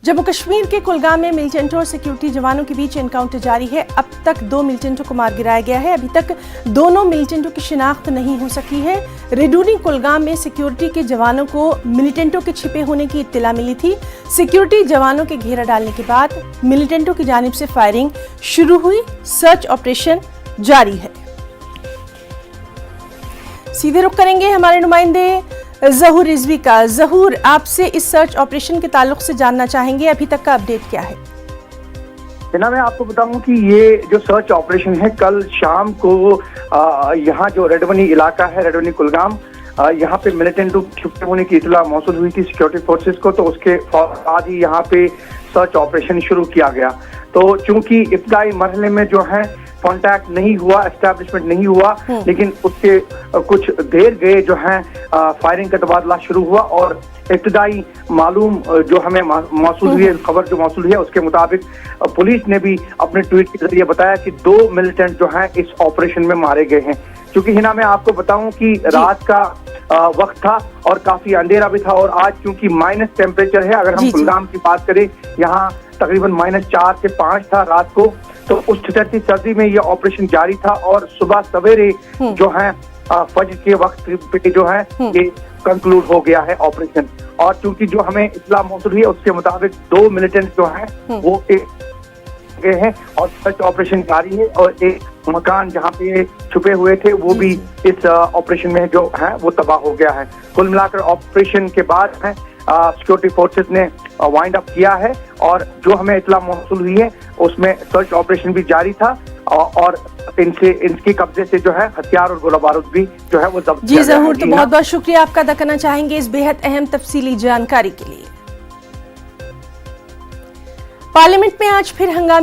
जम्मू कश्मीर के कुलगाम में मिलिटेंटों और सिक्योरिटी जवानों के बीच एनकाउंटर जारी है। अब तक 2 मिलिटेंटों को मार गिराया गया है। अभी तक दोनों मिलिटेंटों की शिनाख्त नहीं हो सकी है। रेडूनी कुलगाम में सिक्योरिटी के जवानों को मिलिटेंटों के छिपे होने की इत्तला मिली थी। सिक्योरिटी जवानों के घेरा डालने के बाद मिलिटेंटों की जानिब से फायरिंग शुरू हुई। सर्च ऑपरेशन जारी है। सीधे रुख करेंगे हमारे नुमाइंदे ज़हूर रिजवी का। ज़हूर, आपसे इस सर्च ऑपरेशन के ताल्लुक से जानना चाहेंगे, अभी तक का अपडेट क्या है? मैं आपको बताऊं कि ये जो सर्च ऑपरेशन है, कल शाम को यहाँ जो रेडवनी इलाका है, रेडवनी कुलगाम, यहाँ पे मिलिटेंटों छुपे होने की इतला मौसूल हुई थी सिक्योरिटी फोर्सेस को, तो उसके बाद ही यहाँ पे सर्च ऑपरेशन शुरू किया गया। तो चूंकि इब्तदाई मरहले में जो है कांटेक्ट नहीं हुआ, एस्टैब्लिशमेंट नहीं हुआ, लेकिन उसके कुछ देर गए जो है फायरिंग का तबादला शुरू हुआ और इब्तदाई मालूम जो हमें मौसूल हुई है, खबर जो मौसूल हुई है, उसके मुताबिक पुलिस ने भी अपने ट्वीट के जरिए बताया कि 2 मिलिटेंट जो हैं इस ऑपरेशन में मारे गए हैं। क्योंकि हिना मैं आपको बताऊं कि रात का वक्त था और काफी अंधेरा भी था, और आज क्योंकि माइनस टेम्परेचर है, अगर हम कुलगाम की बात करें, यहाँ तकरीबन -4 से 5 था रात को, तो उस ठिठुरती सर्दी में ये ऑपरेशन जारी था और सुबह सवेरे जो है फजर के वक्त पे जो है ये कंक्लूड हो गया है ऑपरेशन। और चूंकि जो हमें इत्तला मौसूल हुई है उसके मुताबिक 2 मिलिटेंट जो हैं वो गए हैं और सर्च ऑपरेशन जारी है, और एक मकान जहाँ पे छुपे हुए थे वो भी इस ऑपरेशन में जो है वो तबाह हो गया है। कुल मिलाकर ऑपरेशन के बाद है सिक्योरिटी फोर्सेस ने वाइंड अप किया है, और जो हमें इत्तला मौसूल हुई है उसमें सर्च ऑपरेशन भी जारी था, और इनके कब्जे से जो है हथियार और गोला बारूद भी जो है वो जब्त किया गया है। जी ज़हूर, तो बहुत बहुत शुक्रिया आपका अदा करना चाहेंगे इस बेहद अहम तफसीली जानकारी के लिए। पार्लियामेंट में आज फिर हंगामे